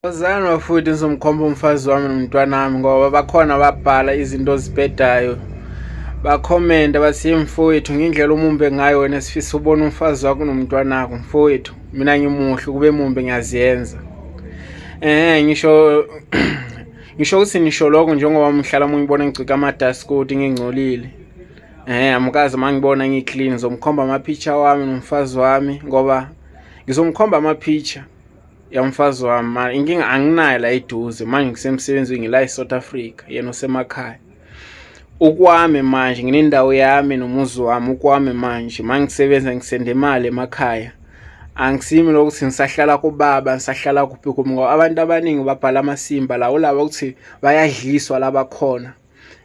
Awuzange bafowethu ngizomkhomba umfazi wami nomntwana wami ngoba bakhona babhala izinto ozibhedayo. Bakhomenta bathi mfowethu ngendlela omumbe ngayo wena sifisa ubona umfazi wakho nomntwana wakho mfowethu. Mina ngimuhle kube mumbe ngiyaziyenza. Ngisho ukuthi nisho lokho njengoba mhlala mungibona ngigcika amadaskoti ngingcolile. Amukazi mangibona ngiclean ngizomkhomba ama-picture wami nomfazi wami ngoba ngizomkhomba ama-picture yamfazi wami. Inkinga anginayo la eduze manje ngisemsebenzini ngila eSouth Africa yena usemakhaya. Ukwami manje nginendawo yami nomuzi wami ukwami manje mangisebenza ngisenda imali emakhaya. Angisimi lokuthi ngisahlala kubaba ngisahlala kuphi kuphi ngoba abantu abaningi babhala amasimba la ulaba ukuthi bayadliswa laba khona.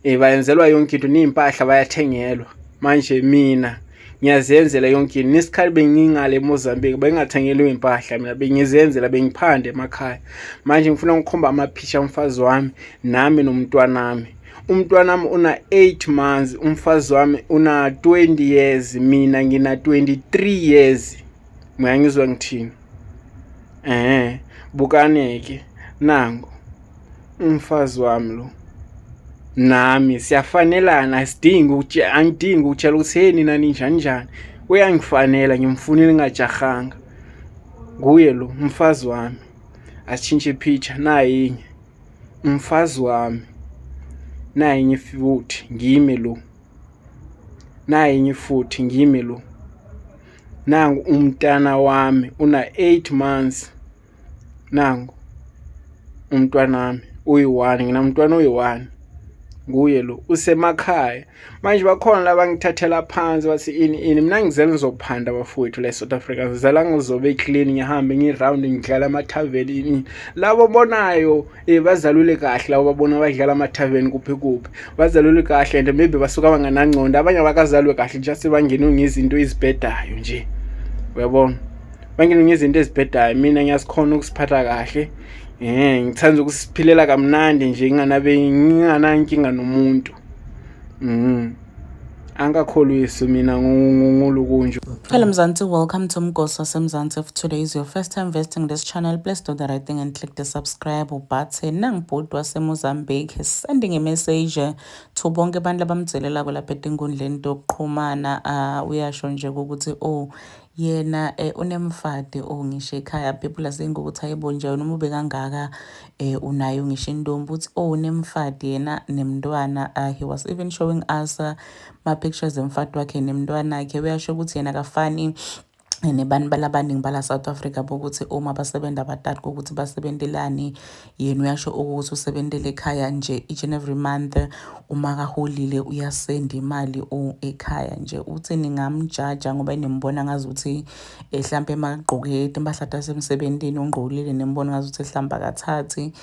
Bayenzelwa yonke into nimpahla bayathengelwa. Manje mina ngiyazenzela yonke into. Nesikhathi bengingale eMozambique bengathengelwa impahla mina bengizenzela bengiphande emakhaya. Manje ngifuna ukukhomba ama-picture umfazi wami nami nomntwana wami. Umntwana wami una 8 months, umfazi wami una 20 years, mina ngina 23 years. Ngiyangizwa ngithini? Bukaneke nangu umfazi wami lo. Nami siyafanelana angidingi ukutshela ukuthi hey nina ninjani. Uyangifanela ngimfunile ngajahanga. Kuye lo umfazi wami. Asitshintshe ipicture nayinye. Umfazi wami. Nayinye futhi ngimi lo. Nayinye futhi ngimi lo. Nangu umntana wami una 8 months. Nangu umntwana wami uyi-1 nginamntwana uyi-1. Kuye lo usemakhaya. Manje bakhona laba ngithathela phansi bathi ini mina ngizela ngizophanda abafowethu la eSouth Africa. Ngizela ngizobe clean ngihambe ngiround ngidlala ama-tavern. Labo bonayo bazalule kahle labo babona badlala ama-tavern kuphi kuphi. Bazalule kahle and maybe basuka banganangcondo. Abanye abakazalwe kahle just bangene ngezinto ezibhedayo nje. Uyabona? Bangene ngezinto ezibhedayo. Mina ngiyasikhona ukusiphatha kahle. Ngithanda ukusiphilela kamnandi nje nginganankinga nomuntu. Angakholwisi mina ngulukunje. Hello Mzansi, welcome to Mgosi Mzansi. If today is your first time visiting this channel, please do the right thing and click the subscribe button. Nangibhuti waseMozambique is sending a message to bonke abantu abamdzelela lapha enkundleni yokuxhumana. Uyasho nje ukuthi yena unemfati ngisho ekhaya people asenga ukuthi hayibo nje noma ube kangaka unayo ngisho intombi uthi unemfati yena nemntwana. He was even showing us ma pictures emfati wakhe nemntwana wakhe. Uyasho ukuthi yena kafani nebantu balabaningi bala South Africa bokuthi uma basebenza batatu ukuthi basebendelani. Yena uyasho ukuthi usebenzele ekhaya nje each and every month uma kaholile uyasenda imali ekhaya nje. Uthi ningamjaja ngoba inimbona ngazuthi mhlambe emagqoke impahla tasemsebenzini ongqolile nembona ngazuthi ehlamba kathathi.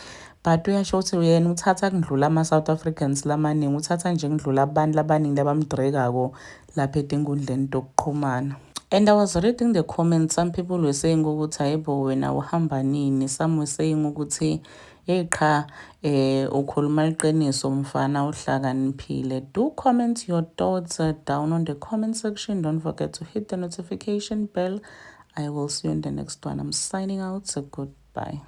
But uyasho ukuthi yena uthatha kudlula ama-South Africans lamaningi, uthatha nje kudlula abantu labaningi labamdrekako lapha enkundleni yokuxhumana. And I was reading the comments. Some people were saying ukuthi hayibo wena uhamba nini. Some were saying ukuthi hey cha ukhuluma iqiniso mfana uhlakaniphile. Do comment your thoughts down on the comment section. Don't forget to hit the notification bell. I will see you in the next one. I'm signing out. So goodbye.